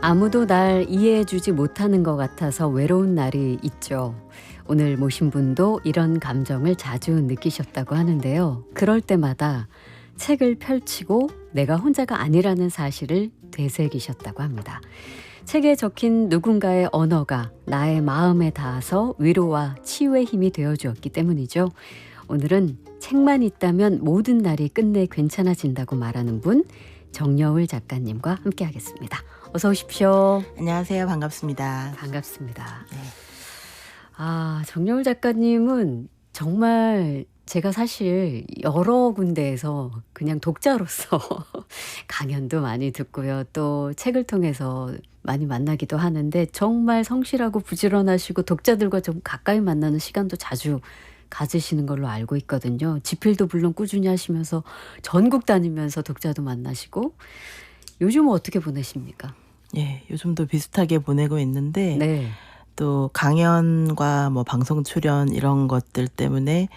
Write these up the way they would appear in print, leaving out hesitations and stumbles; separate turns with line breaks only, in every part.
아무도 날 이해해주지 못하는 것 같아서 외로운 날이 있죠. 오늘 모신 분도 이런 감정을 자주 느끼셨다고 하는데요. 그럴 때마다 책을 펼치고 내가 혼자가 아니라는 사실을 되새기셨다고 합니다. 책에 적힌 누군가의 언어가 나의 마음에 닿아서 위로와 치유의 힘이 되어주었기 때문이죠. 오늘은 책만 있다면 모든 날이 끝내 괜찮아진다고 말하는 분, 정여울 작가님과 함께하겠습니다. 어서 오십시오.
안녕하세요. 반갑습니다.
반갑습니다.
네.
정여울 작가님은 정말 제가 사실 여러 군데에서 그냥 독자로서 강연도 많이 듣고요. 또 책을 통해서 많이 만나기도 하는데 정말 성실하고 부지런하시고 독자들과 좀 가까이 만나는 시간도 자주 가지시는 걸로 알고 있거든요. 집필도 물론 꾸준히 하시면서 전국 다니면서 독자도 만나시고 요즘은 어떻게 보내십니까?
예, 요즘도 비슷하게 보내고 있는데
네.
또 강연과 뭐 방송 출연 이런 것들 때문에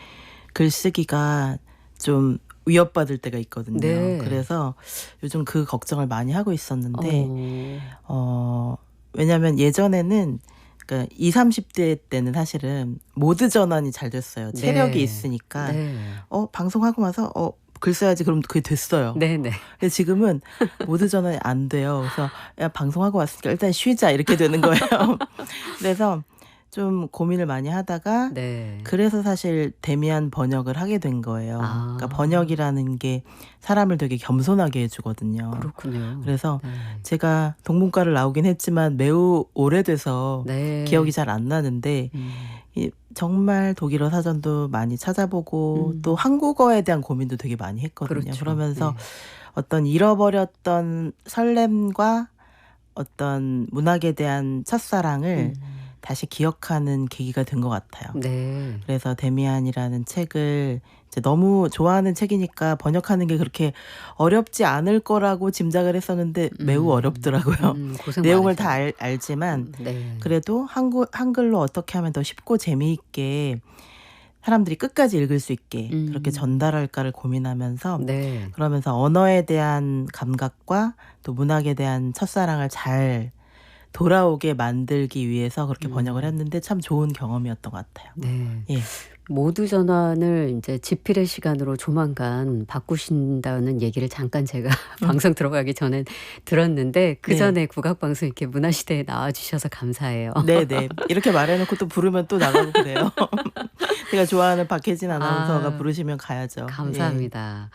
글쓰기가 좀 위협받을 때가 있거든요.
네.
그래서 요즘 그 걱정을 많이 하고 있었는데
어,
왜냐하면 예전에는 그러니까 20, 30대 때는 사실은 모드 전환이 잘 됐어요. 체력이
네.
있으니까
네.
방송하고 나서 글 써야지 그럼 그게 됐어요.
네네.
근데 지금은 모드 전환이 안 돼요. 그래서 야, 방송하고 왔으니까 일단 쉬자 이렇게 되는 거예요. 그래서 좀 고민을 많이 하다가
네.
그래서 사실 데미안 번역을 하게 된 거예요. 그러니까 번역이라는 게 사람을 되게 겸손하게 해주거든요.
그렇군요.
그래서
네.
제가 동문과를 나오긴 했지만 매우 오래돼서
네.
기억이 잘 안 나는데 정말 독일어 사전도 많이 찾아보고 또 한국어에 대한 고민도 되게 많이 했거든요.
그렇죠.
그러면서
네.
어떤 잃어버렸던 설렘과 어떤 문학에 대한 첫사랑을 다시 기억하는 계기가 된 것 같아요.
네.
그래서 데미안이라는 책을 이제 너무 좋아하는 책이니까 번역하는 게 그렇게 어렵지 않을 거라고 짐작을 했었는데 매우 어렵더라고요.
고생
내용을
많으세요.
다 알지만
네.
그래도 한글로 어떻게 하면 더 쉽고 재미있게 사람들이 끝까지 읽을 수 있게 그렇게 전달할까를 고민하면서
네.
그러면서 언어에 대한 감각과 또 문학에 대한 첫사랑을 잘 돌아오게 만들기 위해서 그렇게 번역을 했는데 참 좋은 경험이었던 것 같아요.
네.
예.
모두 전환을 이제 집필의 시간으로 조만간 바꾸신다는 얘기를 잠깐 제가 방송 들어가기 전에 들었는데 그
네.
전에 국악방송 이렇게 문화시대에 나와주셔서 감사해요.
네네. 이렇게 말해놓고 또 부르면 또 나가고 그래요. 제가 좋아하는 박혜진 아나운서가 부르시면 가야죠.
감사합니다.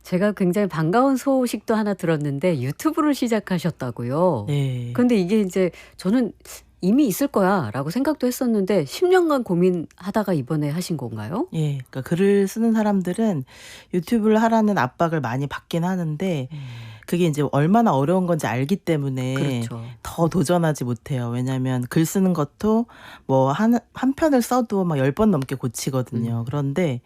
제가 굉장히 반가운 소식도 하나 들었는데 유튜브를 시작하셨다고요.
네.
근데 이게 이제 저는 이미 있을 거야라고 생각도 했었는데 10년간 고민하다가 이번에 하신 건가요?
예. 그러니까 글을 쓰는 사람들은 유튜브를 하라는 압박을 많이 받긴 하는데 그게 이제 얼마나 어려운 건지 알기 때문에
그렇죠.
더 도전하지 못해요. 왜냐하면 글 쓰는 것도 뭐 한 편을 써도 막 10번 넘게 고치거든요. 그런데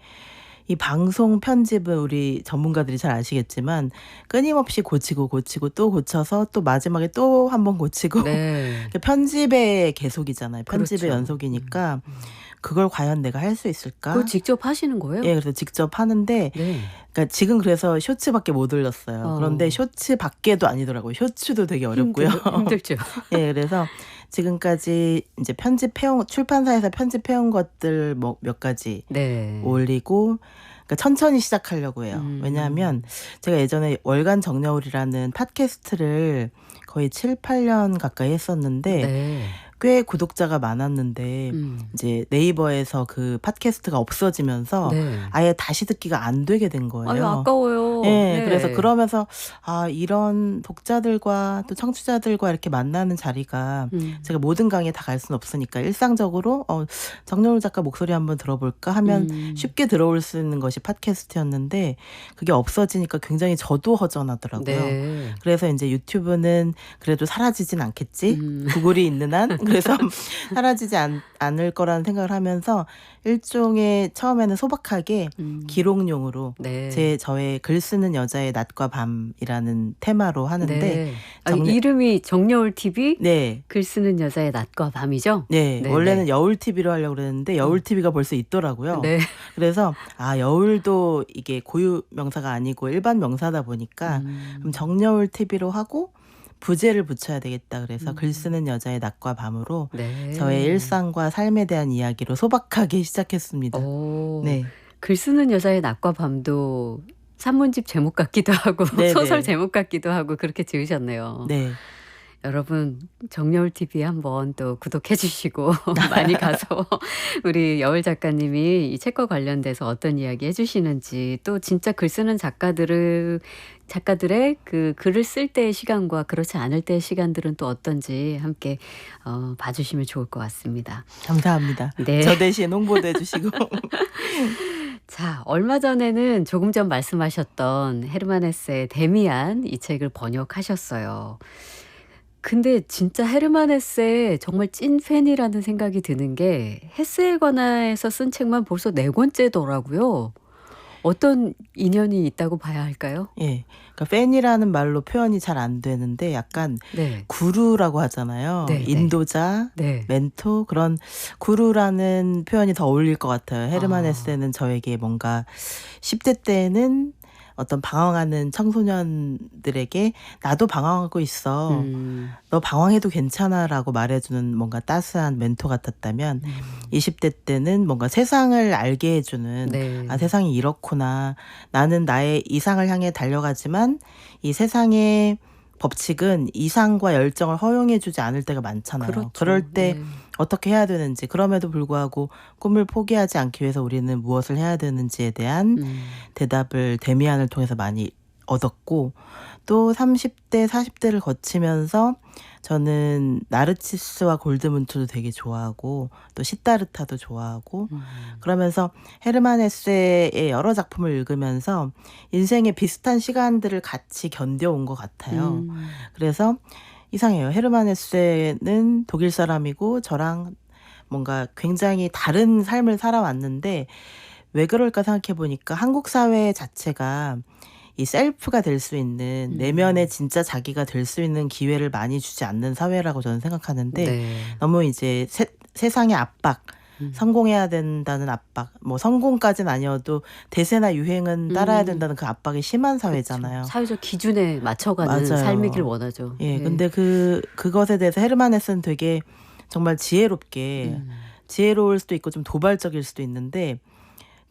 이 방송 편집은 우리 전문가들이 잘 아시겠지만 끊임없이 고치고 또 고쳐서 또 마지막에 또 한 번 고치고
네.
편집의 계속이잖아요. 편집의
그렇죠.
연속이니까 그걸 과연 내가 할 수 있을까?
그거 직접 하시는 거예요?
예, 그래서 직접 하는데
네.
그러니까 지금 그래서 쇼츠밖에 못 올렸어요. 그런데 쇼츠밖에도 아니더라고요. 쇼츠도 되게 어렵고요.
힘들죠.
예, 그래서 지금까지 이제 편집해온 출판사에서 편집해온 것들 뭐 몇 가지
네.
올리고 그러니까 천천히 시작하려고 해요. 왜냐하면 제가 예전에 월간 정여울이라는 팟캐스트를 거의 7, 8년 가까이 했었는데
네.
꽤 구독자가 많았는데 이제 네이버에서 그 팟캐스트가 없어지면서
네.
아예 다시 듣기가 안 되게 된 거예요.
아유, 아까워요.
예,
네.
그래서 그러면서 이런 독자들과 또 청취자들과 이렇게 만나는 자리가 제가 모든 강의에 다 갈 수는 없으니까 일상적으로 정여울 작가 목소리 한번 들어볼까 하면 쉽게 들어올 수 있는 것이 팟캐스트였는데 그게 없어지니까 굉장히 저도 허전하더라고요.
네.
그래서 이제 유튜브는 그래도 사라지진 않겠지. 구글이 있는 한. 그래서 사라지지 않을 거라는 생각을 하면서 일종의 처음에는 소박하게 기록용으로
네.
저의 글 쓰는 여자의 낮과 밤이라는 테마로 하는데
네. 이름이 정여울 TV?
네.
글 쓰는 여자의 낮과 밤이죠?
네.
네,
원래는
네.
여울 TV로 하려고 그랬는데 여울 TV가 벌써 있더라고요.
네.
그래서 여울도 이게 고유 명사가 아니고 일반 명사다 보니까 그럼 정여울 TV로 하고 부제를 붙여야 되겠다 그래서 글 쓰는 여자의 낮과 밤으로 저의 일상과 삶에 대한 이야기로 소박하게 시작했습니다. 네.
글 쓰는 여자의 낮과 밤도 산문집 제목 같기도 하고
네네.
소설 제목 같기도 하고 그렇게 지으셨네요.
네.
여러분 정여울 TV 한번 또 구독해 주시고 많이 가서 우리 여울 작가님이 이 책과 관련돼서 어떤 이야기 해주시는지 또 진짜 글 쓰는 작가들의 그 글을 쓸 때의 시간과 그렇지 않을 때의 시간들은 또 어떤지 함께 봐주시면 좋을 것 같습니다.
감사합니다.
네.
저 대신 홍보도 해주시고.
자, 얼마 전에는 조금 전 말씀하셨던 헤르만 헤세의 데미안 이 책을 번역하셨어요. 근데 진짜 헤르만 헤세 정말 찐 팬이라는 생각이 드는 게 헤세에 관해서 쓴 책만 벌써 4권째더라고요. 어떤 인연이 있다고 봐야 할까요?
예. 그러니까 팬이라는 말로 표현이 잘 안 되는데 약간
네.
구루라고 하잖아요.
네,
인도자,
네.
멘토 그런 구루라는 표현이 더 어울릴 것 같아요. 헤르만
아.
헤세는 저에게 뭔가 10대 때는 어떤 방황하는 청소년들에게 나도 방황하고 있어. 너 방황해도 괜찮아라고 말해주는 뭔가 따스한 멘토 같았다면 20대 때는 뭔가 세상을 알게 해주는
네.
아 세상이 이렇구나. 나는 나의 이상을 향해 달려가지만 이 세상의 법칙은 이상과 열정을 허용해주지 않을 때가 많잖아요.
그렇죠.
그럴 때
네.
어떻게 해야 되는지 그럼에도 불구하고 꿈을 포기하지 않기 위해서 우리는 무엇을 해야 되는지에 대한 대답을 데미안을 통해서 많이 얻었고 또 30대 40대를 거치면서 저는 나르치스와 골드문트도 되게 좋아하고 또 시타르타도 좋아하고 그러면서 헤르만 헤세의 여러 작품을 읽으면서 인생의 비슷한 시간들을 같이 견뎌온 것 같아요. 그래서 이상해요. 헤르만 헤세는 독일 사람이고 저랑 뭔가 굉장히 다른 삶을 살아왔는데 왜 그럴까 생각해 보니까 한국 사회 자체가 이 셀프가 될 수 있는 내면의 진짜 자기가 될 수 있는 기회를 많이 주지 않는 사회라고 저는 생각하는데
네.
너무 이제 세상의 압박 성공해야 된다는 압박 뭐 성공까지는 아니어도 대세나 유행은 따라야 된다는 그 압박이 심한 사회잖아요.
사회적 기준에 맞춰가는
맞아요.
삶이길 원하죠.
예,
네.
근데 그것에 대해서 헤르만 헤세는 되게 정말 지혜롭게 지혜로울 수도 있고 좀 도발적일 수도 있는데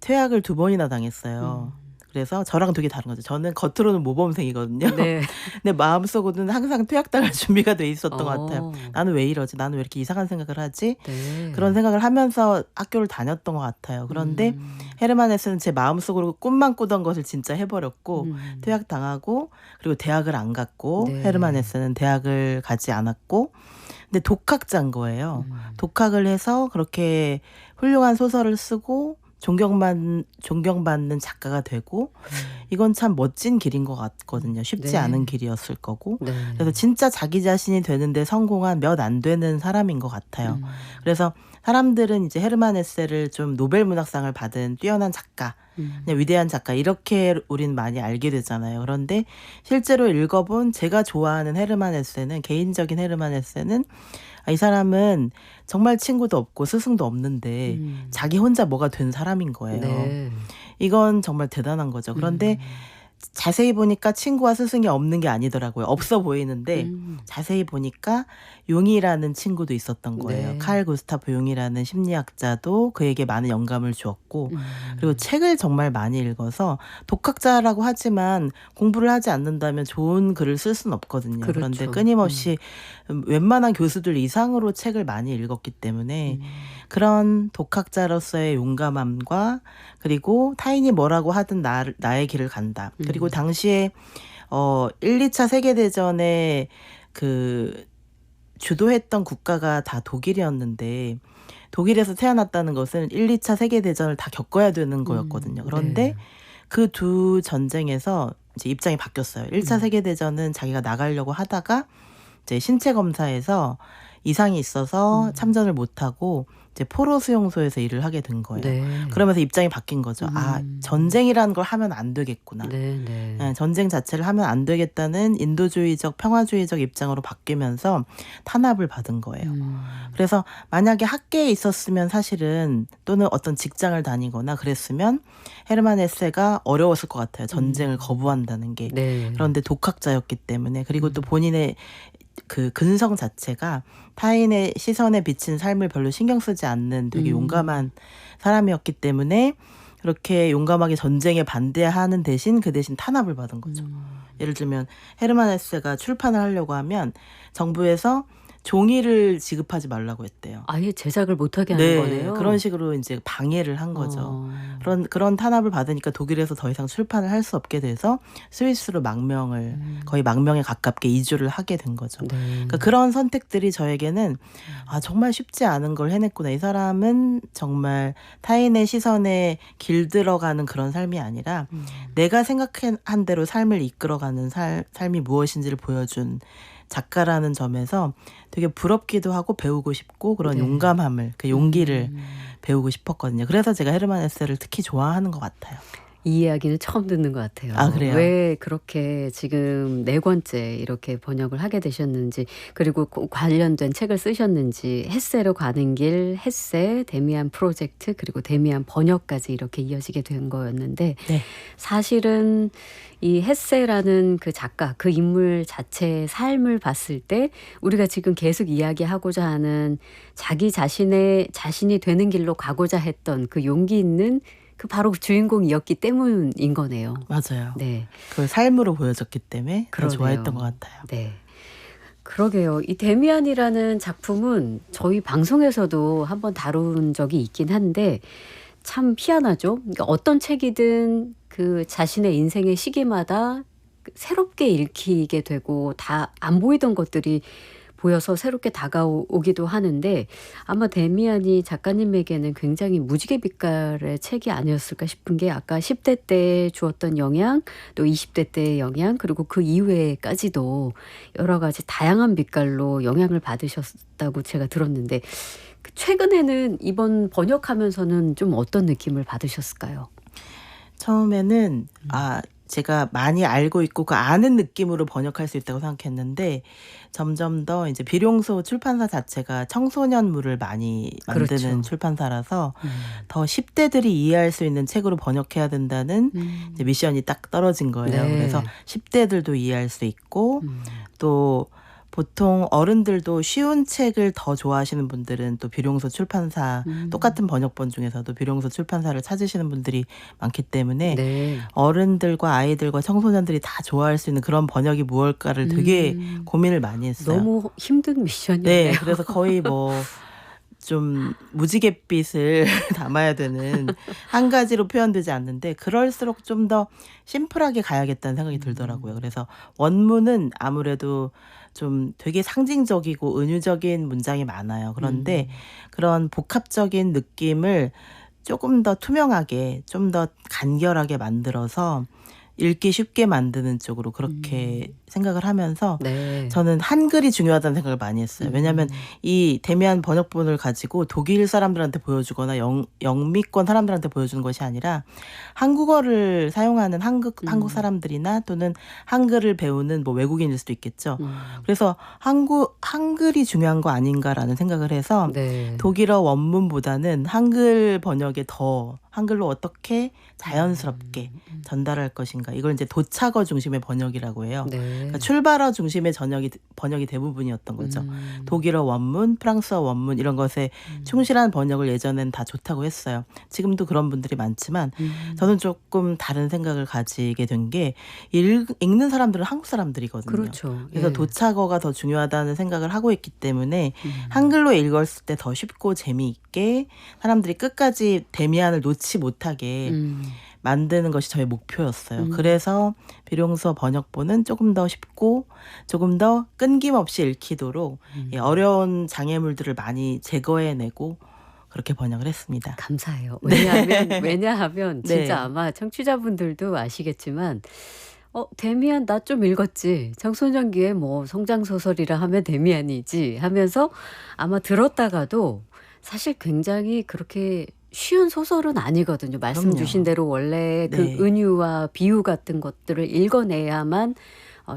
퇴학을 2번이나 당했어요. 그래서 저랑 되게 다른 거죠. 저는 겉으로는 모범생이거든요.
네.
근데 마음속으로는 항상 퇴학당할 준비가 돼 있었던 것 같아요. 나는 왜 이러지? 나는 왜 이렇게 이상한 생각을 하지?
네.
그런 생각을 하면서 학교를 다녔던 것 같아요. 그런데 헤르만 헤세는 제 마음속으로 꿈만 꾸던 것을 진짜 해버렸고 퇴학당하고 그리고 대학을 안 갔고
네.
헤르만 헤세는 대학을 가지 않았고 근데 독학자인 거예요. 독학을 해서 그렇게 훌륭한 소설을 쓰고 존경받는 작가가 되고 이건 참 멋진 길인 것 같거든요. 쉽지
네.
않은 길이었을 거고.
네.
그래서 진짜 자기 자신이 되는데 성공한 몇 안 되는 사람인 것 같아요. 그래서 사람들은 이제 헤르만 헤세를 좀 노벨 문학상을 받은 뛰어난 작가, 그냥 위대한 작가 이렇게 우리는 많이 알게 되잖아요. 그런데 실제로 읽어본 제가 좋아하는 헤르만 헤세는 개인적인 헤르만 헤세는 이 사람은 정말 친구도 없고 스승도 없는데 자기 혼자 뭐가 된 사람인 거예요.
네.
이건 정말 대단한 거죠. 그런데 자세히 보니까 친구와 스승이 없는 게 아니더라고요. 없어 보이는데 자세히 보니까 용이라는 친구도 있었던 거예요.
네.
칼 구스타프 용이라는 심리학자도 그에게 많은 영감을 주었고 그리고 책을 정말 많이 읽어서 독학자라고 하지만 공부를 하지 않는다면 좋은 글을 쓸 수는 없거든요.
그렇죠.
그런데 끊임없이 웬만한 교수들 이상으로 책을 많이 읽었기 때문에 그런 독학자로서의 용감함과 그리고 타인이 뭐라고 하든 나의 길을 간다. 그리고 당시에 1, 2차 세계대전에 주도했던 국가가 다 독일이었는데 독일에서 태어났다는 것은 1, 2차 세계대전을 다 겪어야 되는 거였거든요. 그런데
네.
그 두 전쟁에서 이제 입장이 바뀌었어요. 1차 세계대전은 자기가 나가려고 하다가 이제 신체 검사에서 이상이 있어서 참전을 못하고 이제 포로 수용소에서 일을 하게 된 거예요.
네.
그러면서 입장이 바뀐 거죠. 아, 전쟁이라는 걸 하면 안 되겠구나.
네, 네.
네, 전쟁 자체를 하면 안 되겠다는 인도주의적 평화주의적 입장으로 바뀌면서 탄압을 받은 거예요. 그래서 만약에 학계에 있었으면 사실은 또는 어떤 직장을 다니거나 그랬으면 헤르만 헤세가 어려웠을 것 같아요. 전쟁을 거부한다는 게.
네.
그런데 독학자였기 때문에 그리고 또 본인의 그 근성 자체가 타인의 시선에 비친 삶을 별로 신경 쓰지 않는 되게 용감한 사람이었기 때문에 그렇게 용감하게 전쟁에 반대하는 대신 그 대신 탄압을 받은 거죠. 예를 들면 헤르만 헤세가 출판을 하려고 하면 정부에서 종이를 지급하지 말라고 했대요.
아예 제작을 못하게 하는
네,
거네요.
그런 식으로 이제 방해를 한 거죠. 그런 탄압을 받으니까 독일에서 더 이상 출판을 할 수 없게 돼서 스위스로 거의 망명에 가깝게 이주를 하게 된 거죠.
네.
그러니까 그런 선택들이 저에게는 아, 정말 쉽지 않은 걸 해냈구나. 이 사람은 정말 타인의 시선에 길들어가는 그런 삶이 아니라 내가 생각한 대로 삶을 이끌어가는 삶이 무엇인지를 보여준 작가라는 점에서 되게 부럽기도 하고 배우고 싶고 그런
네.
용감함을, 그 용기를 배우고 싶었거든요. 그래서 제가 헤르만 헤세를 특히 좋아하는 것 같아요.
이 이야기는 처음 듣는 것 같아요.
아, 그래요?
왜 그렇게 지금 4권째 이렇게 번역을 하게 되셨는지, 그리고 관련된 책을 쓰셨는지, 헤세로 가는 길, 헤세, 데미안 프로젝트, 그리고 데미안 번역까지 이렇게 이어지게 된 거였는데
네.
사실은 이 헤세라는 그 작가, 그 인물 자체의 삶을 봤을 때 우리가 지금 계속 이야기하고자 하는 자기 자신이 되는 길로 가고자 했던 그 용기 있는 그 바로 주인공이었기 때문인 거네요.
맞아요.
네.
그걸 삶으로 보여줬기 때문에 더
그러네요.
좋아했던 것 같아요.
네. 그러게요. 이 데미안이라는 작품은 저희 방송에서도 한번 다룬 적이 있긴 한데 참 희한하죠. 그러니까 어떤 책이든 그 자신의 인생의 시기마다 새롭게 읽히게 되고 다 안 보이던 것들이 보여서 새롭게 다가오기도 하는데 아마 데미안이 작가님에게는 굉장히 무지개 빛깔의 책이 아니었을까 싶은 게 아까 10대 때 주었던 영향, 또 20대 때의 영향, 그리고 그 이후에까지도 여러 가지 다양한 빛깔로 영향을 받으셨다고 제가 들었는데 최근에는 이번 번역하면서는 좀 어떤 느낌을 받으셨을까요?
처음에는 제가 많이 알고 있고 그 아는 느낌으로 번역할 수 있다고 생각했는데 점점 더 이제 비룡소 출판사 자체가 청소년물을 많이 만드는
그렇죠.
출판사라서 더 10대들이 이해할 수 있는 책으로 번역해야 된다는 이제 미션이 딱 떨어진 거예요.
네.
그래서 10대들도 이해할 수 있고 또 보통 어른들도 쉬운 책을 더 좋아하시는 분들은 또 비룡소 출판사 똑같은 번역본 중에서도 비룡소 출판사를 찾으시는 분들이 많기 때문에
네.
어른들과 아이들과 청소년들이 다 좋아할 수 있는 그런 번역이 무엇일까를 되게 고민을 많이 했어요.
너무 힘든 미션이네요.
네, 그래서 거의 좀 무지갯빛을 담아야 되는 한 가지로 표현되지 않는데 그럴수록 좀 더 심플하게 가야겠다는 생각이 들더라고요. 그래서 원문은 아무래도 좀 되게 상징적이고 은유적인 문장이 많아요. 그런데 그런 복합적인 느낌을 조금 더 투명하게, 좀 더 간결하게 만들어서 읽기 쉽게 만드는 쪽으로 그렇게 생각을 하면서
네.
저는 한글이 중요하다는 생각을 많이 했어요. 왜냐하면 이 데미안 번역본을 가지고 독일 사람들한테 보여주거나 영미권 사람들한테 보여주는 것이 아니라 한국어를 사용하는 한국 사람들이나 또는 한글을 배우는 뭐 외국인일 수도 있겠죠. 그래서 한글이 중요한 거 아닌가라는 생각을 해서
네.
독일어 원문보다는 한글 번역에 더 한글로 어떻게 자연스럽게 전달할 것인가. 이걸 이제 도착어 중심의 번역이라고 해요.
네.
그러니까 출발어 중심의 번역이 대부분이었던 거죠. 독일어 원문, 프랑스어 원문 이런 것에 충실한 번역을 예전엔 다 좋다고 했어요. 지금도 그런 분들이 많지만 저는 조금 다른 생각을 가지게 된 게 읽는 사람들은 한국 사람들이거든요.
그렇죠.
그래서
예.
도착어가 더 중요하다는 생각을 하고 있기 때문에 한글로 읽었을 때 더 쉽고 재미있게 사람들이 끝까지 데미안을 놓지 못하게 만드는 것이 저의 목표였어요. 그래서 비룡소 번역본은 조금 더 쉽고 조금 더 끊김없이 읽히도록 어려운 장애물들을 많이 제거해내고 그렇게 번역을 했습니다.
감사해요. 왜냐하면
네.
진짜 아마 청취자분들도 아시겠지만 데미안 나 좀 읽었지. 장소년기의 뭐 성장소설이라 하면 데미안이지 하면서 아마 들었다가도 사실 굉장히 그렇게 쉬운 소설은 아니거든요. 말씀 주신
그럼요.
대로 원래 그
네.
은유와 비유 같은 것들을 읽어내야만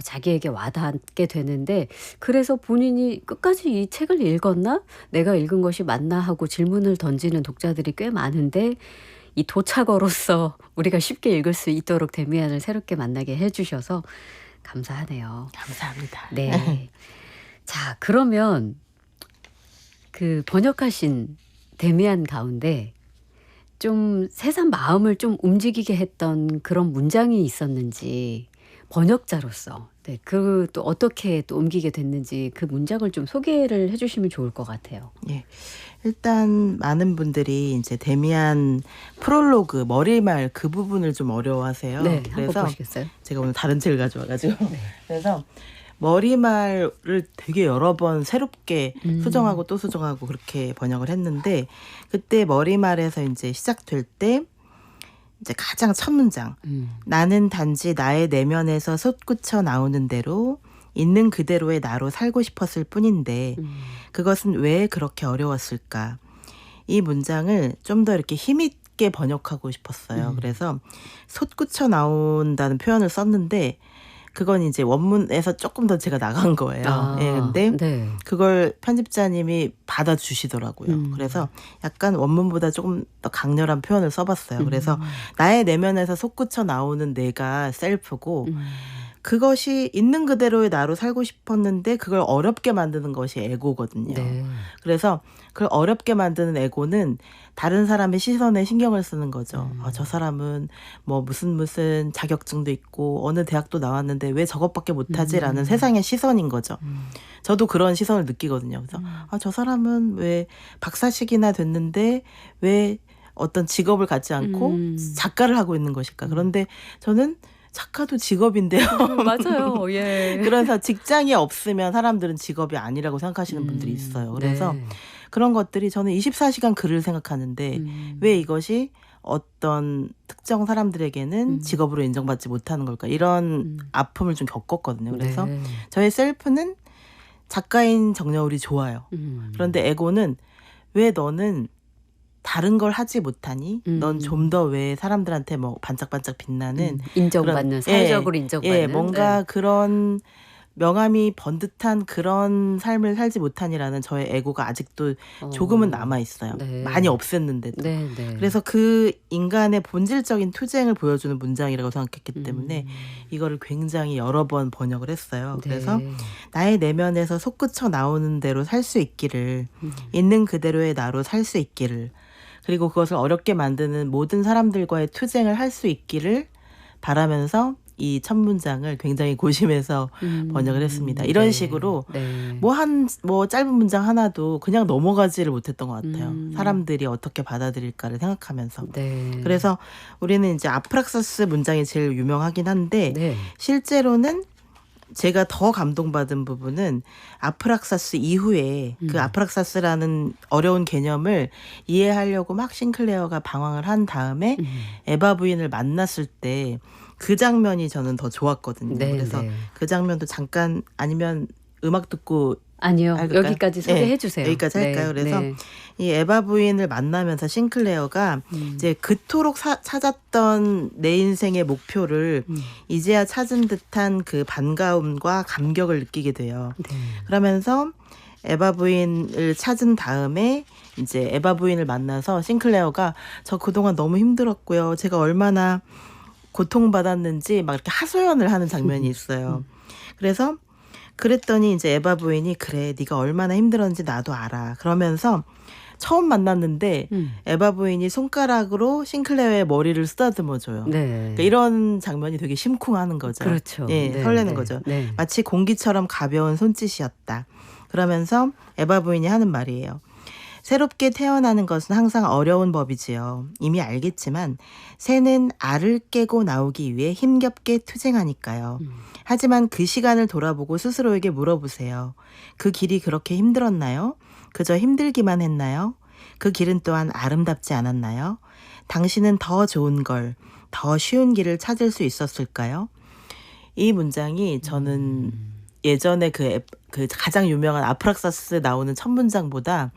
자기에게 와닿게 되는데 그래서 본인이 끝까지 이 책을 읽었나? 내가 읽은 것이 맞나? 하고 질문을 던지는 독자들이 꽤 많은데 이 도착어로서 우리가 쉽게 읽을 수 있도록 데미안을 새롭게 만나게 해 주셔서 감사하네요.
감사합니다.
네. 자, 그러면 그 번역하신 데미안 가운데 좀 세상 마음을 좀 움직이게 했던 그런 문장이 있었는지 번역자로서 그 또 어떻게 또 옮기게 됐는지 그 문장을 좀 소개를 해 주시면 좋을 것 같아요.
예. 일단 많은 분들이 인제 데미안 프롤로그 머리말 그 부분을 좀 어려워하세요.
네. 한번
그래서
보시겠어요?
제가 오늘 다른 책을 가져와 가지고
네.
그래서 머리말을 되게 여러 번 새롭게 수정하고
음.
또 수정하고 그렇게 번역을 했는데 그때 머리말에서 인제 시작될 때 이제 가장 첫 문장
음.
"나는 단지 나의 내면에서 솟구쳐 나오는 대로 있는 그대로의 나로 살고 싶었을 뿐인데 그것은 왜 그렇게 어려웠을까?" 이 문장을 좀 더 이렇게 힘 있게 번역하고 싶었어요. 그래서 솟구쳐 나온다는 표현을 썼는데 그건 이제 원문에서 조금 더 제가 나간 거예요. 예. 근데
네.
그걸 편집자님이 받아주시더라고요. 그래서 약간 원문보다 조금 더 강렬한 표현을 써 봤어요. 그래서 나의 내면에서 솟구쳐 나오는 내가 셀프고 그것이 있는 그대로의 나로 살고 싶었는데 그걸 어렵게 만드는 것이 에고거든요.
네.
그래서 그걸 어렵게 만드는 에고는 다른 사람의 시선에 신경을 쓰는 거죠. 저 사람은 뭐 무슨 자격증도 있고 어느 대학도 나왔는데 왜 저것밖에 못하지라는 세상의 시선인 거죠. 저도 그런 시선을 느끼거든요. 그래서 저 사람은 왜 박사식이나 됐는데 왜 어떤 직업을 갖지 않고 작가를 하고 있는 것일까? 그런데 저는 작가도 직업인데요.
맞아요. 예.
그래서 직장이 없으면 사람들은 직업이 아니라고 생각하시는 분들이 있어요. 그래서
네.
그런 것들이 저는 24시간 글을 생각하는데 왜 이것이 어떤 특정 사람들에게는 직업으로 인정받지 못하는 걸까? 이런 아픔을 좀 겪었거든요. 그래서
네.
저의 셀프는 작가인 정여울이 좋아요. 그런데 에고는 왜 너는 다른 걸 하지 못하니? 넌 좀 더 왜 사람들한테 뭐 반짝반짝 빛나는
인정받는 사회적으로 인정받는
뭔가 그런 명암이 번듯한 그런 삶을 살지 못하니라는 저의 에고가 아직도 조금은 남아 있어요.
네.
많이 없앴는데도.
네, 네.
그래서 그 인간의 본질적인 투쟁을 보여주는 문장이라고 생각했기 때문에 이거를 굉장히 여러 번 번역을 했어요. 그래서
네.
나의 내면에서 솟구쳐 나오는 대로 살 수 있기를, 있는 그대로의 나로 살 수 있기를, 그리고 그것을 어렵게 만드는 모든 사람들과의 투쟁을 할 수 있기를 바라면서 이 첫 문장을 굉장히 고심해서 번역을 했습니다. 이런
네.
식으로
네.
뭐 짧은 문장 하나도 그냥 넘어가지를 못했던 것 같아요. 사람들이 어떻게 받아들일까를 생각하면서.
네.
그래서 우리는 이제 아프락사스 문장이 제일 유명하긴 한데
네.
실제로는 제가 더 감동받은 부분은 아프락사스 이후에 그 아프락사스라는 어려운 개념을 이해하려고 막 싱클레어가 방황을 한 다음에 에바 부인을 만났을 때 그 장면이 저는 더 좋았거든요.
네,
그래서
네.
그 장면도 잠깐 아니면 음악 듣고
아니요.
할까요?
여기까지 소개해 주세요.
여기까지 할까요?
네,
그래서
네.
이 에바 부인을 만나면서 싱클레어가 이제 그토록 찾았던 내 인생의 목표를 이제야 찾은 듯한 그 반가움과 감격을 느끼게 돼요.
네.
그러면서 에바 부인을 찾은 다음에 이제 에바 부인을 만나서 싱클레어가 저 그동안 너무 힘들었고요. 제가 얼마나 고통받았는지 막 이렇게 하소연을 하는 장면이 있어요. 그래서 그랬더니 이제 에바 부인이 그래 네가 얼마나 힘들었는지 나도 알아. 그러면서 처음 만났는데 에바 부인이 손가락으로 싱클레어의 머리를 쓰다듬어줘요.
네.
그러니까 이런 장면이 되게 심쿵하는 거죠.
그렇죠.
예,
네,
설레는
네,
거죠.
네.
마치 공기처럼 가벼운 손짓이었다. 그러면서 에바 부인이 하는 말이에요. 새롭게 태어나는 것은 항상 어려운 법이지요. 이미 알겠지만 새는 알을 깨고 나오기 위해 힘겹게 투쟁하니까요. 하지만 그 시간을 돌아보고 스스로에게 물어보세요. 그 길이 그렇게 힘들었나요? 그저 힘들기만 했나요? 그 길은 또한 아름답지 않았나요? 당신은 더 좋은 걸, 더 쉬운 길을 찾을 수 있었을까요? 이 문장이 저는 예전에 그 가장 유명한 아프락사스 나오는 첫 문장보다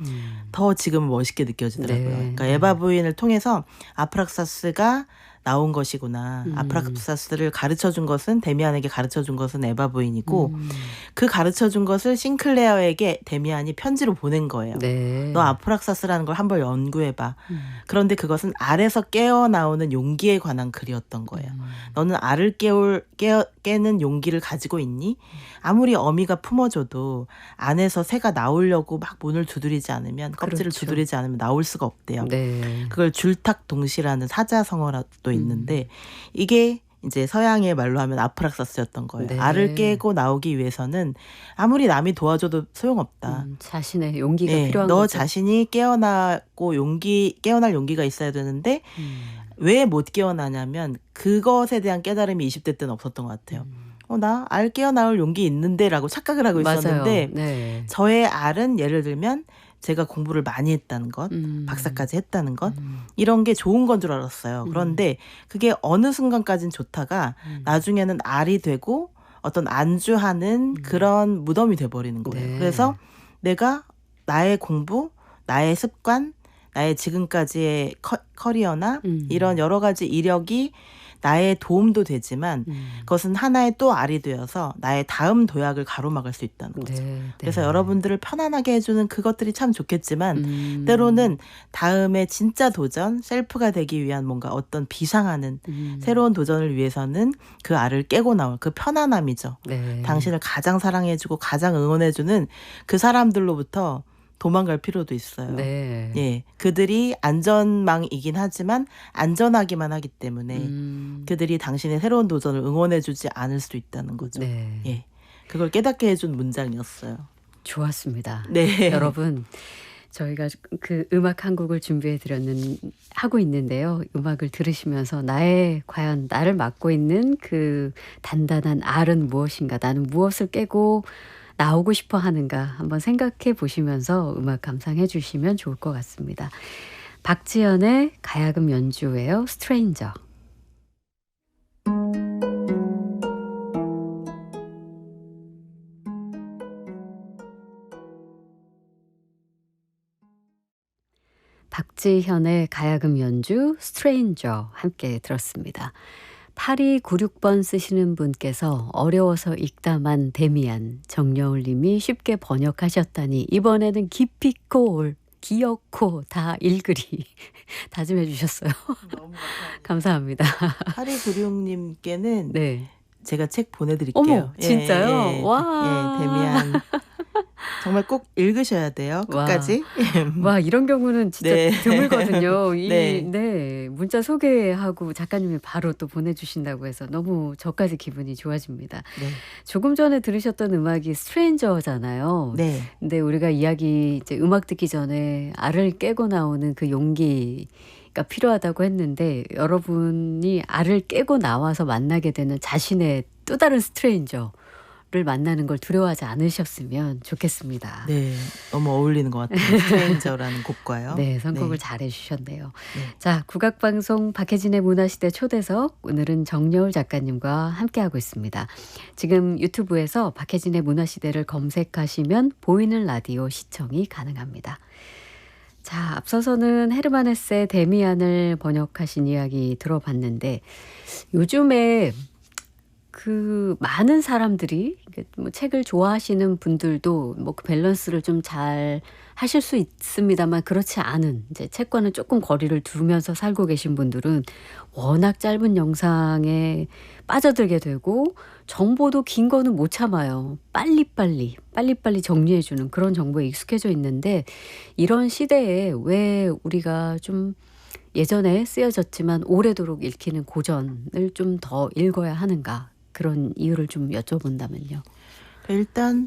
더 지금은 멋있게 느껴지더라고요.
네.
그러니까 에바 부인을 통해서 아프락사스가 나온 것이구나. 아프락사스를 가르쳐준 것은 데미안에게 가르쳐준 것은 에바 부인이고 그 가르쳐준 것을 싱클레어에게 데미안이 편지로 보낸 거예요.
네.
너 아프락사스라는 걸 한번 연구해봐. 그런데 그것은 알에서 깨어나오는 용기에 관한 글이었던 거예요. 너는 알을 깨는 용기를 가지고 있니? 아무리 어미가 품어줘도 안에서 새가 나오려고 막 문을 두드리지 않으면 껍질을
그렇죠.
두드리지 않으면 나올 수가 없대요.
네.
그걸 줄탁동시라는 사자성어도 있는데 이게 이제 서양의 말로 하면 아프락사스였던 거예요.
네.
알을 깨고 나오기 위해서는 아무리 남이 도와줘도 소용없다.
자신의 용기가
네,
필요한
너
거죠.
자신이 깨어날 용기가 있어야 되는데 왜 못 깨어나냐면 그것에 대한 깨달음이 20대 때는 없었던 것 같아요. 나 알 깨어나올 용기 있는데 라고 착각을 하고 있었는데
맞아요. 네.
저의 알은 예를 들면 제가 공부를 많이 했다는 것, 박사까지 했다는 것, 이런 게 좋은 건 줄 알았어요. 그런데 그게 어느 순간까지는 좋다가 나중에는 알이 되고 어떤 안주하는 그런 무덤이 돼버리는 거예요.
네.
그래서 내가 나의 공부, 나의 습관, 나의 지금까지의 커리어나 이런 여러 가지 이력이 나의 도움도 되지만 그것은 하나의 또 알이 되어서 나의 다음 도약을 가로막을 수 있다는 거죠.
네.
그래서 여러분들을 편안하게 해주는 그것들이 참 좋겠지만 때로는 다음에 진짜 도전, 셀프가 되기 위한 뭔가 어떤 비상하는 새로운 도전을 위해서는 그 알을 깨고 나올 그 편안함이죠.
네.
당신을 가장 사랑해주고 가장 응원해주는 그 사람들로부터 도망갈 필요도 있어요.
네.
예, 그들이 안전망이긴 하지만 안전하기만 하기 때문에 그들이 당신의 새로운 도전을 응원해주지 않을 수도 있다는 거죠.
네.
예, 그걸 깨닫게 해준 문장이었어요.
좋았습니다.
네.
여러분, 저희가 그 음악 한 곡을 하고 있는데요. 음악을 들으시면서 과연 나를 맡고 있는 그 단단한 알은 무엇인가, 나는 무엇을 깨고 나오고 싶어 하는가 한번 생각해 보시면서 음악 감상해 주시면 좋을 것 같습니다. 박지연의 가야금 연주예요. 스트레인저. 박지현의 가야금 연주 스트레인저 함께 들었습니다. 8296번 쓰시는 분께서 어려워서 읽다만 데미안 정여울 님이 쉽게 번역하셨다니 이번에는 기필코 기어코 다 읽으리 다짐해 주셨어요.
너무
감사합니다.
8296님께는
네.
제가 책 보내드릴게요.
어머, 진짜요? 와.
예, 데미안 정말 꼭 읽으셔야 돼요. 끝까지.
와, 이런 경우는 진짜
네.
드물거든요.
네.
네, 문자 소개하고 작가님이 바로 또 보내주신다고 해서 너무 저까지 기분이 좋아집니다.
네.
조금 전에 들으셨던 음악이 스트레인저잖아요.
네.
근데 우리가 이제 음악 듣기 전에 알을 깨고 나오는 그 용기가 필요하다고 했는데 여러분이 알을 깨고 나와서 만나게 되는 자신의 또 다른 스트레인저를 만나는 걸 두려워하지 않으셨으면 좋겠습니다.
네, 너무 어울리는 것 같아요. 스트레인저라는 곡과요.
네, 선곡을
네.
잘 해주셨네요.
네.
자, 국악방송 박혜진의 문화시대 초대석, 오늘은 정여울 작가님과 함께하고 있습니다. 지금 유튜브에서 박혜진의 문화시대를 검색하시면 보이는 라디오 시청이 가능합니다. 자, 앞서서는 헤르만 헤세 데미안을 번역하신 이야기 들어봤는데 요즘에 그 많은 사람들이 뭐 책을 좋아하시는 분들도 뭐 그 밸런스를 좀 잘 하실 수 있습니다만 그렇지 않은 이제 책과는 조금 거리를 두면서 살고 계신 분들은 워낙 짧은 영상에 빠져들게 되고 정보도 긴 거는 못 참아요. 빨리빨리 정리해주는 그런 정보에 익숙해져 있는데 이런 시대에 왜 우리가 좀 예전에 쓰여졌지만 오래도록 읽히는 고전을 좀 더 읽어야 하는가 그런 이유를 좀 여쭤본다면요.
일단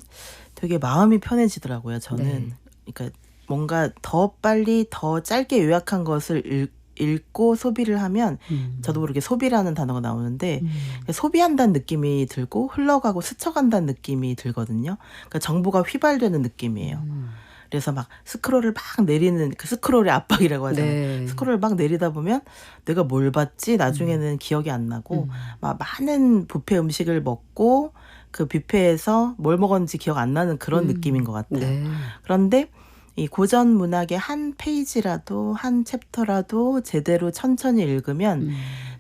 되게 마음이 편해지더라고요. 저는.
네.
그러니까 뭔가 더 빨리 더 짧게 요약한 것을 읽고 소비를 하면 저도 모르게 소비라는 단어가 나오는데 소비한다는 느낌이 들고 흘러가고 스쳐간다는 느낌이 들거든요. 그러니까 정보가 휘발되는 느낌이에요. 그래서 막 스크롤을 막 내리는 그 스크롤의 압박이라고 하잖아요.
네.
스크롤을 막 내리다 보면 내가 뭘 봤지 나중에는 기억이 안 나고 막 많은 뷔페 음식을 먹고 그 뷔페에서 뭘 먹었는지 기억 안 나는 그런 느낌인 것 같아요.
네.
그런데 이 고전 문학의 한 페이지라도 한 챕터라도 제대로 천천히 읽으면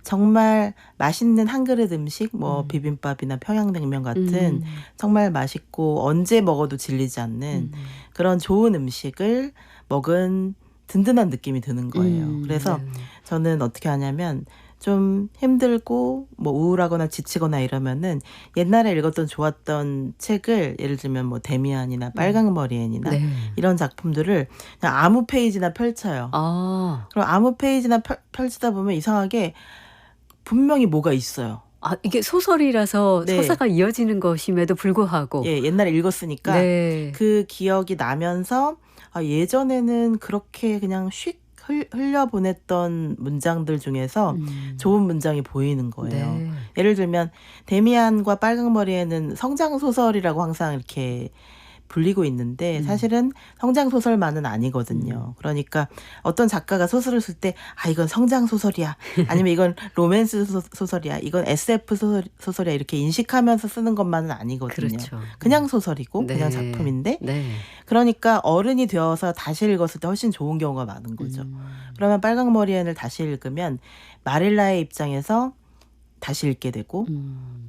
정말 맛있는 한 그릇 음식 뭐 비빔밥이나 평양냉면 같은 정말 맛있고 언제 먹어도 질리지 않는 그런 좋은 음식을 먹은 든든한 느낌이 드는 거예요. 그래서
네.
저는 어떻게 하냐면 좀 힘들고 뭐 우울하거나 지치거나 이러면은 옛날에 읽었던 좋았던 책을 예를 들면 뭐 데미안이나 빨강머리 앤이나
네.
이런 작품들을 그냥 아무 페이지나 펼쳐요.
아.
그럼 아무 페이지나 펼치다 보면 이상하게 분명히 뭐가 있어요.
아 이게 소설이라서
네.
서사가 이어지는 것임에도 불구하고
예, 옛날에 읽었으니까
네.
그 기억이 나면서 아, 예전에는 그렇게 그냥 휙 흘려보냈던 문장들 중에서 좋은 문장이 보이는 거예요.
네.
예를 들면 데미안과 빨강머리에는 성장소설이라고 항상 이렇게 불리고 있는데 사실은 성장소설만은 아니거든요. 그러니까 어떤 작가가 소설을 쓸 때 아 이건 성장소설이야 아니면 이건 로맨스 소설이야 이건 SF 소설이야 이렇게 인식하면서 쓰는 것만은 아니거든요.
그렇죠.
그냥 소설이고
네.
그냥 작품인데
네.
그러니까 어른이 되어서 다시 읽었을 때 훨씬 좋은 경우가 많은 거죠. 그러면 빨강머리엔을 다시 읽으면 마릴라의 입장에서 다시 읽게 되고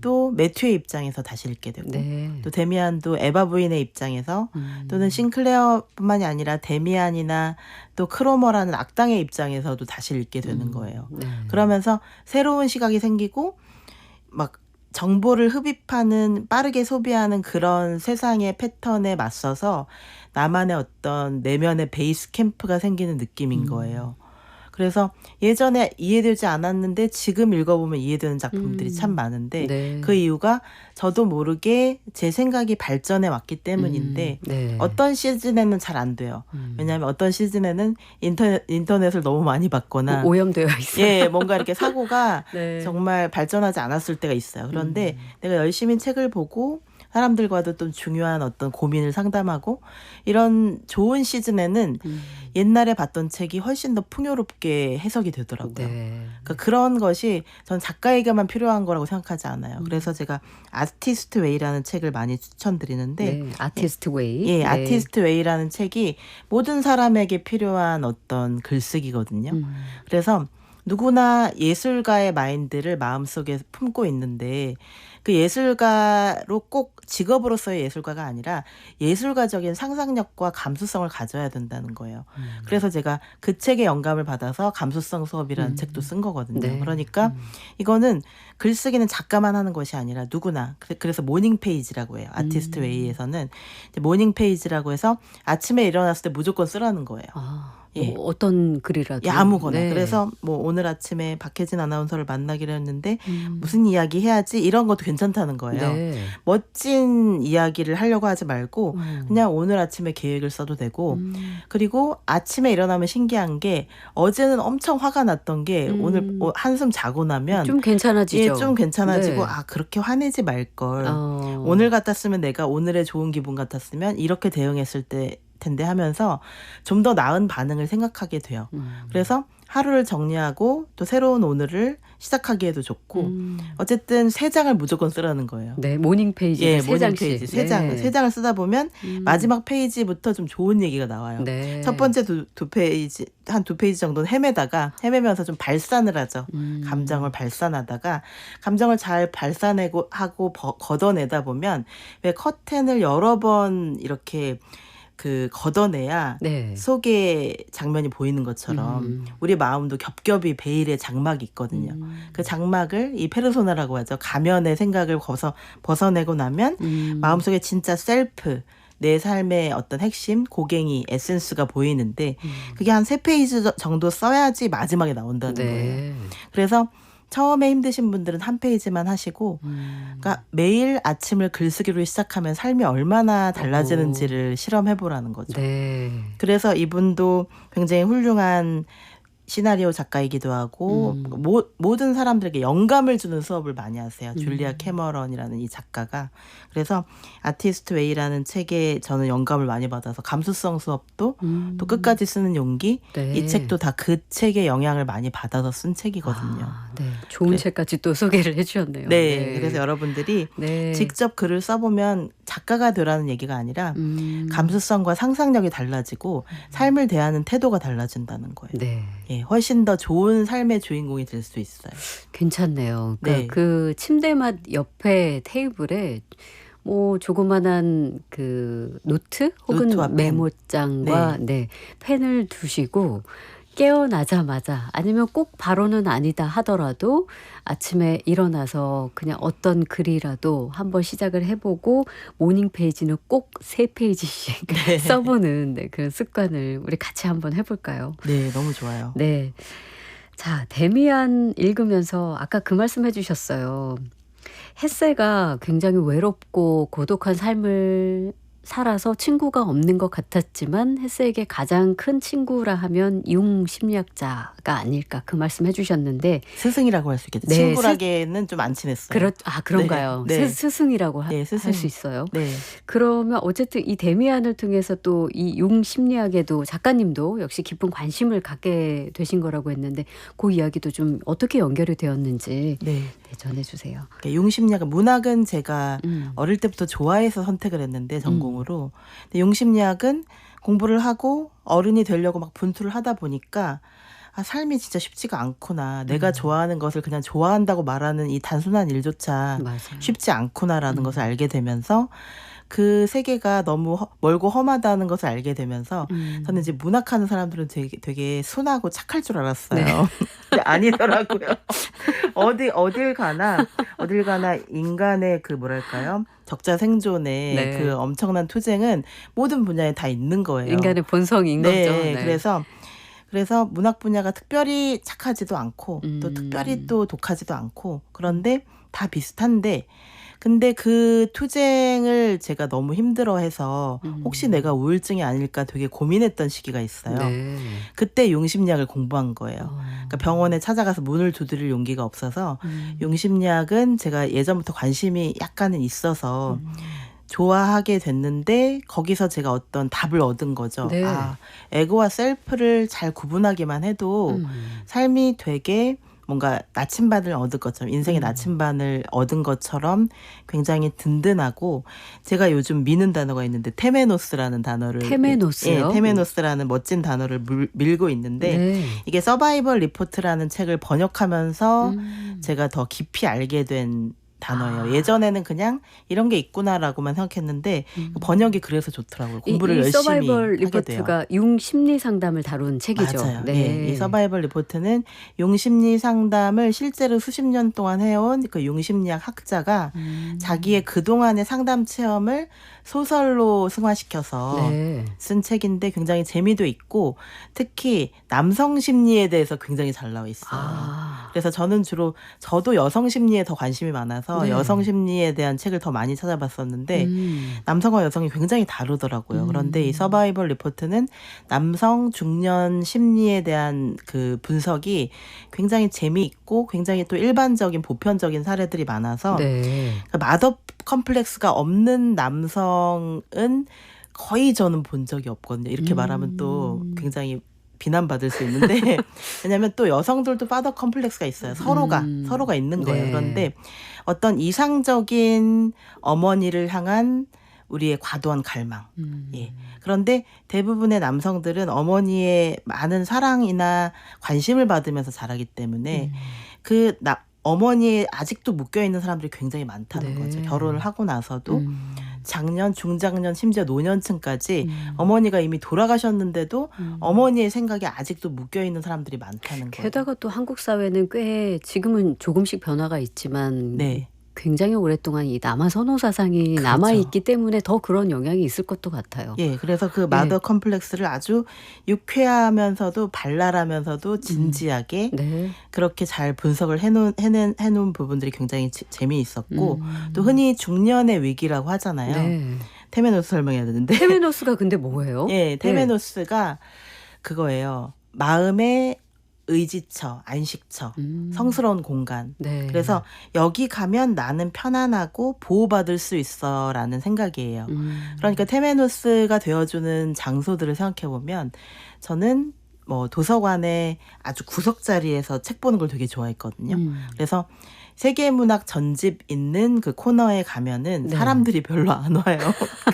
또 매튜의 입장에서 다시 읽게 되고
네.
또 데미안도 에바 부인의 입장에서 또는 싱클레어뿐만이 아니라 데미안이나 또 크로머라는 악당의 입장에서도 다시 읽게 되는 거예요.
네.
그러면서 새로운 시각이 생기고 막 정보를 흡입하는 빠르게 소비하는 그런 세상의 패턴에 맞서서 나만의 어떤 내면의 베이스 캠프가 생기는 느낌인 거예요. 그래서 예전에 이해되지 않았는데 지금 읽어보면 이해되는 작품들이 참 많은데
네.
그 이유가 저도 모르게 제 생각이 발전해 왔기 때문인데
네.
어떤 시즌에는 잘 안 돼요. 왜냐하면 어떤 시즌에는 인터넷을 너무 많이 봤거나
오염되어 있어요.
예, 뭔가 이렇게 사고가
네.
정말 발전하지 않았을 때가 있어요. 그런데 내가 열심히 책을 보고 사람들과도 또 중요한 어떤 고민을 상담하고 이런 좋은 시즌에는 옛날에 봤던 책이 훨씬 더 풍요롭게 해석이 되더라고요.
네.
그러니까 그런 것이 전 작가에게만 필요한 거라고 생각하지 않아요. 그래서 제가 아티스트 웨이라는 책을 많이 추천드리는데
네. 아티스트 웨이.
예,
네.
아티스트 웨이라는 책이 모든 사람에게 필요한 어떤 글쓰기거든요. 그래서 누구나 예술가의 마인드를 마음속에 품고 있는데 그 예술가로 꼭 직업으로서의 예술가가 아니라 예술가적인 상상력과 감수성을 가져야 된다는 거예요. 그래서 제가 그 책의 영감을 받아서 감수성 수업이라는 책도 쓴 거거든요.
네.
그러니까 이거는 글쓰기는 작가만 하는 것이 아니라 누구나 그래서 모닝 페이지라고 해요. 아티스트 웨이에서는 이제 모닝 페이지라고 해서 아침에 일어났을 때 무조건 쓰라는 거예요.
아,
예.
뭐 어떤 글이라도.
예, 아무거나.
네.
그래서 뭐 오늘 아침에 박혜진 아나운서를 만나기로 했는데 무슨 이야기 해야지 이런 것도 괜찮다는 거예요.
네.
멋진 이야기를 하려고 하지 말고 그냥 오늘 아침에 계획을 써도 되고 그리고 아침에 일어나면 신기한 게 어제는 엄청 화가 났던 게 오늘 한숨 자고 나면
좀 괜찮아지죠.
예, 좀 괜찮아지고
네.
아 그렇게 화내지 말걸.
어.
오늘 같았으면 내가 오늘의 좋은 기분 같았으면 이렇게 대응했을 텐데 하면서 좀 더 나은 반응을 생각하게 돼요. 그래서 하루를 정리하고 또 새로운 오늘을 시작하기에도 좋고 어쨌든 3장을 무조건 쓰라는 거예요.
네, 모닝 페이지
예,
세
모닝
장씩.
페이지 3장. 3장을 쓰다 보면 마지막 페이지부터 좀 좋은 얘기가 나와요.
네.
첫 번째 두 페이지, 한 2페이지 정도는 헤매면서 좀 발산을 하죠. 감정을 발산하다가 감정을 잘 발산하고 걷어내다 보면 왜 커튼을 여러 번 이렇게 걷어내야
네.
속의 장면이 보이는 것처럼 우리 마음도 겹겹이 베일의 장막이 있거든요. 그 장막을 이 페르소나라고 하죠. 가면의 생각을 벗어내고 나면 마음속에 진짜 셀프, 내 삶의 어떤 핵심, 고갱이, 에센스가 보이는데 그게 한 3페이지 정도 써야지 마지막에 나온다는
네.
거예요. 그래서 처음에 힘드신 분들은 한 페이지만 하시고 그러니까 매일 아침을 글쓰기로 시작하면 삶이 얼마나 달라지는지를 실험해보라는 거죠.
네.
그래서 이분도 굉장히 훌륭한 시나리오 작가이기도 하고 모든 사람들에게 영감을 주는 수업을 많이 하세요. 줄리아 캐머런이라는 이 작가가. 그래서 아티스트 웨이라는 책에 저는 영감을 많이 받아서 감수성 수업도 또 끝까지 쓰는 용기
네.
이 책도 다 그 책의 영향을 많이 받아서 쓴 책이거든요.
네. 좋은 책까지 또 소개를 해주셨네요.
네. 그래서 여러분들이
네.
직접 글을 써보면 작가가 되라는 얘기가 아니라 감수성과 상상력이 달라지고 삶을 대하는 태도가 달라진다는 거예요.
네.
예, 훨씬 더 좋은 삶의 주인공이 될 수 있어요.
괜찮네요. 그러니까
네.
그 침대맛 옆에 테이블에 뭐 조그만한 그 노트 혹은
노트와 펜.
메모장과 네, 펜을 두시고 깨어나자마자 아니면 꼭 바로는 아니다 하더라도 아침에 일어나서 그냥 어떤 글이라도 한번 시작을 해보고 모닝 페이지는 꼭 3페이지씩
네.
써보는 네, 그런 습관을 우리 같이 한번 해볼까요?
네, 너무 좋아요.
네. 자, 데미안 읽으면서 아까 그 말씀 해주셨어요. 헤세가 굉장히 외롭고 고독한 삶을 살아서 친구가 없는 것 같았지만 헤세에게 가장 큰 친구라 하면 융 심리학자가 아닐까 그 말씀 해주셨는데
스승이라고 할 수 있겠죠.
네,
친구라기에는 좀 안 친했어요.
그런가요?
네.
스승이라고
네,
할
스승.
수 있어요.
네.
그러면 어쨌든 이 데미안을 통해서 또 이 융 심리학에도 작가님도 역시 깊은 관심을 갖게 되신 거라고 했는데 그 이야기도 좀 어떻게 연결이 되었는지
네.
네, 전해주세요.
융심리학은 문학은 제가 어릴 때부터 좋아해서 선택을 했는데 전공으로. 근데 융심리학은 공부를 하고 어른이 되려고 막 분투를 하다 보니까 아, 삶이 진짜 쉽지가 않구나. 내가 좋아하는 것을 그냥 좋아한다고 말하는 이 단순한 일조차
맞아요.
쉽지 않구나라는 것을 알게 되면서 그 세계가 너무 멀고 험하다는 것을 알게 되면서 저는 이제 문학하는 사람들은 되게 순하고 착할 줄 알았어요.
네.
근데 아니더라고요. 어딜 가나 인간의 그 뭐랄까요? 적자 생존의
네.
그 엄청난 투쟁은 모든 분야에 다 있는 거예요.
인간의 본성인
네,
거죠. 네.
그래서 문학 분야가 특별히 착하지도 않고 또 특별히 또 독하지도 않고 그런데 다 비슷한데 근데 그 투쟁을 제가 너무 힘들어해서 혹시 내가 우울증이 아닐까 되게 고민했던 시기가 있어요.
네.
그때 융심리학을 공부한 거예요. 그러니까 병원에 찾아가서 문을 두드릴 용기가 없어서 융심리학은 제가 예전부터 관심이 약간은 있어서 좋아하게 됐는데 거기서 제가 어떤 답을 얻은 거죠.
네.
아, 에고와 셀프를 잘 구분하기만 해도 삶이 되게 뭔가 나침반을 얻은 것처럼 인생의 나침반을 얻은 것처럼 굉장히 든든하고 제가 요즘 미는 단어가 있는데 테메노스라는 단어를
테메노스요?
예, 테메노스라는 멋진 단어를 밀고 있는데
네.
이게 서바이벌 리포트라는 책을 번역하면서 제가 더 깊이 알게 된 단어예요. 예전에는 그냥 이런 게 있구나라고만 생각했는데 번역이 그래서 좋더라고요. 공부를
이
열심히
서바이벌
하게 돼요.
리포트가 융 심리 상담을 다룬 책이죠.
맞아요.
네.
예, 이 서바이벌 리포트는 용심리 상담을 실제로 수십 년 동안 해온 그 용심리학 학자가 자기의 그동안의 상담 체험을 소설로 승화시켜서
네.
쓴 책인데 굉장히 재미도 있고 특히 남성 심리에 대해서 굉장히 잘 나와 있어요. 그래서 저도 여성 심리에 더 관심이 많아서
네.
여성 심리에 대한 책을 더 많이 찾아봤었는데 남성과 여성이 굉장히 다르더라고요. 그런데 이 서바이벌 리포트는 남성 중년 심리에 대한 그 분석이 굉장히 재미있고 굉장히 또 일반적인 보편적인 사례들이 많아서
네.
그러니까 맛업 컴플렉스가 없는 남성은 거의 저는 본 적이 없거든요. 이렇게 말하면 또 굉장히 비난받을 수 있는데 왜냐하면 또 여성들도 파더 컴플렉스가 있어요. 서로가 있는 거예요.
네.
그런데 어떤 이상적인 어머니를 향한 우리의 과도한 갈망. 예. 그런데 대부분의 남성들은 어머니의 많은 사랑이나 관심을 받으면서 자라기 때문에 어머니에 아직도 묶여있는 사람들이 굉장히 많다는
네.
거죠. 결혼을 하고 나서도 장년, 중장년, 심지어 노년층까지 어머니가 이미 돌아가셨는데도 어머니의 생각이 아직도 묶여있는 사람들이 많다는 거예요.
게다가 또 한국 사회는 꽤 지금은 조금씩 변화가 있지만
네.
굉장히 오랫동안 이 남아 선호 사상이
그렇죠.
남아있기 때문에 더 그런 영향이 있을 것도 같아요.
예, 그래서 그 마더 컴플렉스를 아주 유쾌하면서도 발랄하면서도 진지하게
네.
그렇게 잘 분석을 해놓은 부분들이 굉장히 재미있었고 또 흔히 중년의 위기라고 하잖아요.
네.
테메노스 설명해야 되는데
테메노스가 근데 뭐예요?
예, 테메노스가 그거예요. 마음의 의지처, 안식처, 성스러운 공간.
네.
그래서 여기 가면 나는 편안하고 보호받을 수 있어라는 생각이에요. 그러니까 테메노스가 되어주는 장소들을 생각해보면 저는 뭐 도서관의 아주 구석 자리에서 책 보는 걸 되게 좋아했거든요. 그래서 세계문학 전집 있는 그 코너에 가면은
네.
사람들이 별로 안 와요.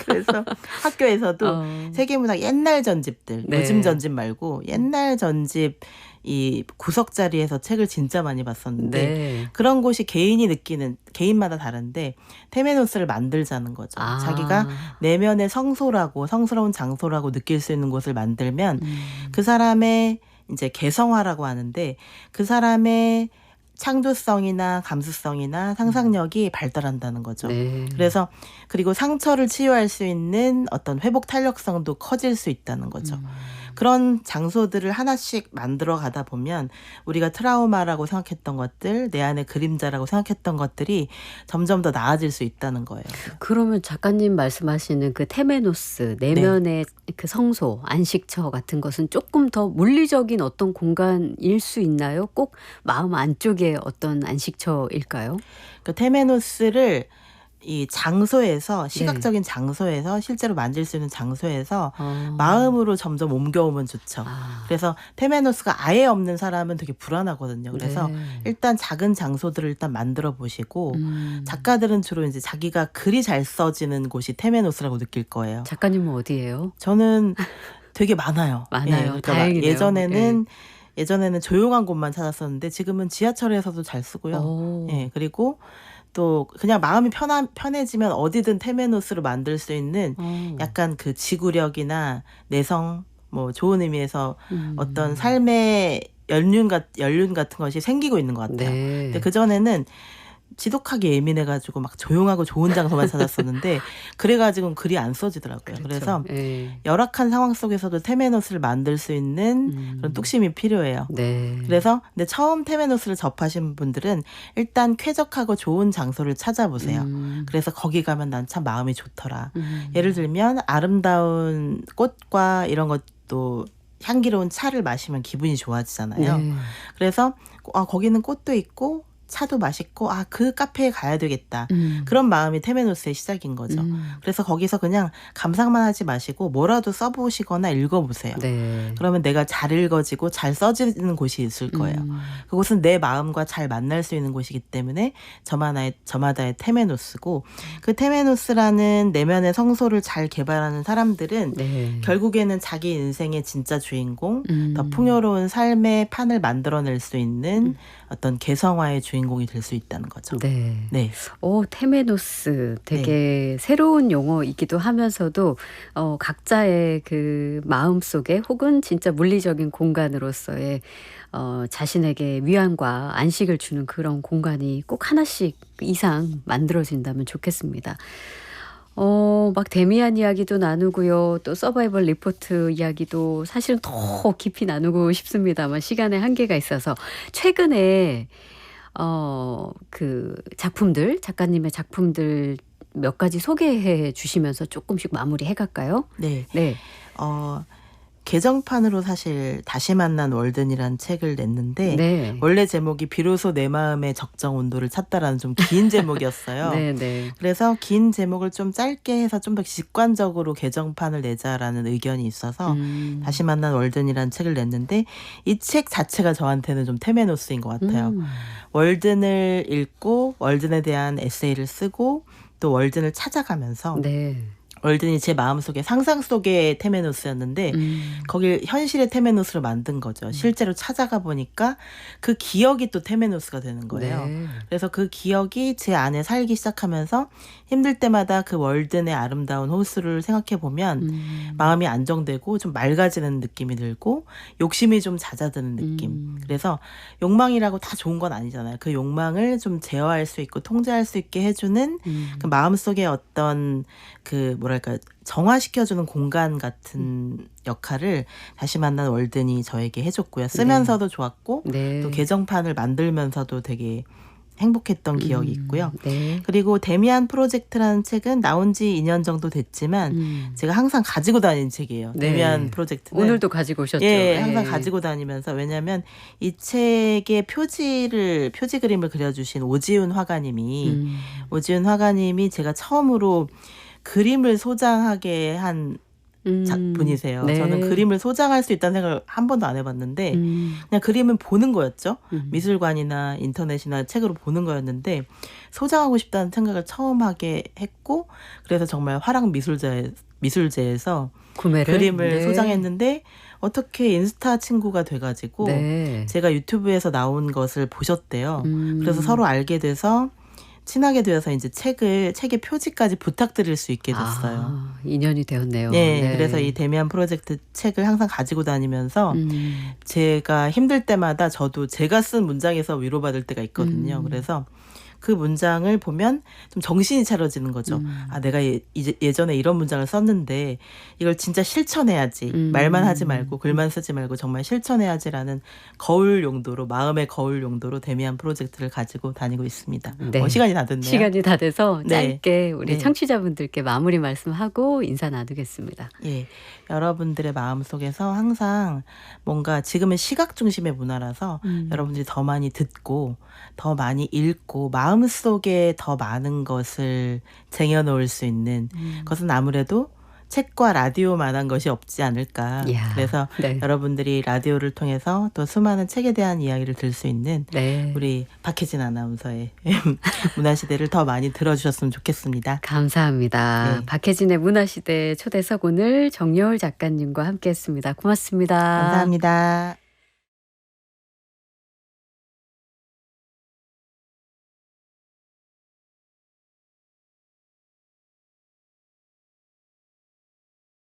그래서 학교에서도 세계문학 옛날 전집들,
네.
요즘 전집 말고 옛날 전집 이 구석 자리에서 책을 진짜 많이 봤었는데
네.
그런 곳이 개인이 느끼는 개인마다 다른데 테메노스를 만들자는 거죠.
아.
자기가 내면의 성소라고 성스러운 장소라고 느낄 수 있는 곳을 만들면 그 사람의 이제 개성화라고 하는데 그 사람의 창조성이나 감수성이나 상상력이 발달한다는 거죠.
네.
그래서 그리고 상처를 치유할 수 있는 어떤 회복 탄력성도 커질 수 있다는 거죠. 그런 장소들을 하나씩 만들어 가다 보면 우리가 트라우마라고 생각했던 것들, 내 안의 그림자라고 생각했던 것들이 점점 더 나아질 수 있다는 거예요.
그러면 작가님 말씀하시는 그 테메노스, 내면의 그 성소, 안식처 같은 것은 조금 더 물리적인 어떤 공간일 수 있나요? 꼭 마음 안쪽에 어떤 안식처일까요?
그 테메노스를 이 장소에서 시각적인 장소에서 실제로 만질 수 있는 장소에서 마음으로 점점 옮겨오면 좋죠. 그래서 테메노스가 아예 없는 사람은 되게 불안하거든요. 그래서
네.
일단 작은 장소들을 일단 만들어 보시고 작가들은 주로 이제 자기가 글이 잘 써지는 곳이 테메노스라고 느낄 거예요.
작가님은 어디예요?
저는 되게 많아요.
많아요.
예, 그러니까
다행이네요.
예전에는 조용한 곳만 찾았었는데 지금은 지하철에서도 잘 쓰고요.
오.
예, 그리고 또 그냥 마음이 편해지면 어디든 테메노스로 만들 수 있는 약간 그 지구력이나 내성 뭐 좋은 의미에서 어떤 삶의 연륜 같은 것이 생기고 있는 것 같아요.
네.
근데 그전에는 지독하게 예민해가지고 막 조용하고 좋은 장소만 찾았었는데 그래가지고 글이 안 써지더라고요. 그래서
네.
열악한 상황 속에서도 테메노스를 만들 수 있는 그런 뚝심이 필요해요.
네.
그래서 근데 처음 테메노스를 접하신 분들은 일단 쾌적하고 좋은 장소를 찾아보세요. 그래서 거기 가면 난 참 마음이 좋더라. 예를 들면 아름다운 꽃과 이런 것도 향기로운 차를 마시면 기분이 좋아지잖아요.
네.
그래서 거기는 꽃도 있고 차도 맛있고 그 카페에 가야 되겠다. 그런 마음이 테메노스의 시작인 거죠. 그래서 거기서 그냥 감상만 하지 마시고 뭐라도 써보시거나 읽어보세요.
네.
그러면 내가 잘 읽어지고 잘 써지는 곳이 있을 거예요. 그곳은 내 마음과 잘 만날 수 있는 곳이기 때문에 저마다의 테메노스고 그 테메노스라는 내면의 성소를 잘 개발하는 사람들은
네.
결국에는 자기 인생의 진짜 주인공, 더 풍요로운 삶의 판을 만들어낼 수 있는 어떤 개성화의 주인공이 될 수 있다는 거죠.
네.
네.
테메노스 되게 새로운 용어이기도 하면서도 각자의 그 마음속에 혹은 진짜 물리적인 공간으로서의 자신에게 위안과 안식을 주는 그런 공간이 꼭 하나씩 이상 만들어진다면 좋겠습니다. 막 데미안 이야기도 나누고요. 또 서바이벌 리포트 이야기도 사실은 더 깊이 나누고 싶습니다만 시간의 한계가 있어서 최근에 그 작가님의 작품들 몇 가지 소개해 주시면서 조금씩 마무리해 갈까요?
네.
네.
개정판으로 사실 다시 만난 월든이라는 책을 냈는데
네.
원래 제목이 비로소 내 마음의 적정 온도를 찾다라는 좀 긴 제목이었어요.
네, 네.
그래서 긴 제목을 좀 짧게 해서 좀 더 직관적으로 개정판을 내자라는 의견이 있어서 다시 만난 월든이라는 책을 냈는데 이 책 자체가 저한테는 좀 테메노스인 것 같아요. 월든을 읽고 월든에 대한 에세이를 쓰고 또 월든을 찾아가면서
네.
월든이 제 마음속에 상상 속의 테메노스였는데 거길 현실의 테메노스로 만든 거죠. 실제로 찾아가 보니까 그 기억이 또 테메노스가 되는 거예요.
네.
그래서 그 기억이 제 안에 살기 시작하면서 힘들 때마다 그 월든의 아름다운 호수를 생각해 보면 마음이 안정되고 좀 맑아지는 느낌이 들고 욕심이 좀 잦아드는 느낌. 그래서 욕망이라고 다 좋은 건 아니잖아요. 그 욕망을 좀 제어할 수 있고 통제할 수 있게 해주는 그 마음속에 어떤 그 뭐랄까 정화시켜주는 공간 같은 역할을 다시 만난 월든이 저에게 해줬고요. 쓰면서도 좋았고
네.
또 개정판을 만들면서도 되게 행복했던 기억이 있고요.
네.
그리고 데미안 프로젝트라는 책은 나온 지 2년 정도 됐지만 제가 항상 가지고 다니는 책이에요.
네.
데미안 프로젝트는.
오늘도 가지고 오셨죠?
예, 항상
예.
가지고 다니면서 왜냐하면 이 책의 표지 그림을 그려주신 오지훈 화가님이 제가 처음으로 그림을 소장하게 한 분이세요.
네.
저는 그림을 소장할 수 있다는 생각을 한 번도 안 해봤는데 그냥 그림은 보는 거였죠. 미술관이나 인터넷이나 책으로 보는 거였는데 소장하고 싶다는 생각을 처음 하게 했고 그래서 정말 화랑 미술제에서 그림을
네.
소장했는데 어떻게 인스타 친구가 돼가지고
네.
제가 유튜브에서 나온 것을 보셨대요. 그래서 서로 알게 돼서 친하게 되어서 이제 책의 표지까지 부탁드릴 수 있게 됐어요.
인연이 되었네요.
네,
네.
그래서 이 데미안 프로젝트 책을 항상 가지고 다니면서 제가 힘들 때마다 저도 제가 쓴 문장에서 위로받을 때가 있거든요. 그래서 그 문장을 보면 좀 정신이 차려지는 거죠. 아, 내가 예전에 이런 문장을 썼는데 이걸 진짜 실천해야지. 말만 하지 말고 글만 쓰지 말고 정말 실천해야지라는 마음의 거울 용도로 데미안 프로젝트를 가지고 다니고 있습니다.
네.
시간이 다 됐네요.
시간이 다 돼서
네.
짧게 우리
네.
청취자분들께 마무리 말씀하고 인사 나누겠습니다.
예, 여러분들의 마음속에서 항상 뭔가 지금은 시각 중심의 문화라서 여러분들이 더 많이 듣고 더 많이 읽고 마음속에 더 많은 것을 쟁여놓을 수 있는 것은 아무래도 책과 라디오만한 것이 없지 않을까.
이야,
그래서
네.
여러분들이 라디오를 통해서 또 수많은 책에 대한 이야기를 들을 수 있는
네.
우리 박혜진 아나운서의 문화시대를 더 많이 들어주셨으면 좋겠습니다.
감사합니다.
네.
박혜진의 문화시대 초대석 오늘 정여울 작가님과 함께했습니다. 고맙습니다.
감사합니다.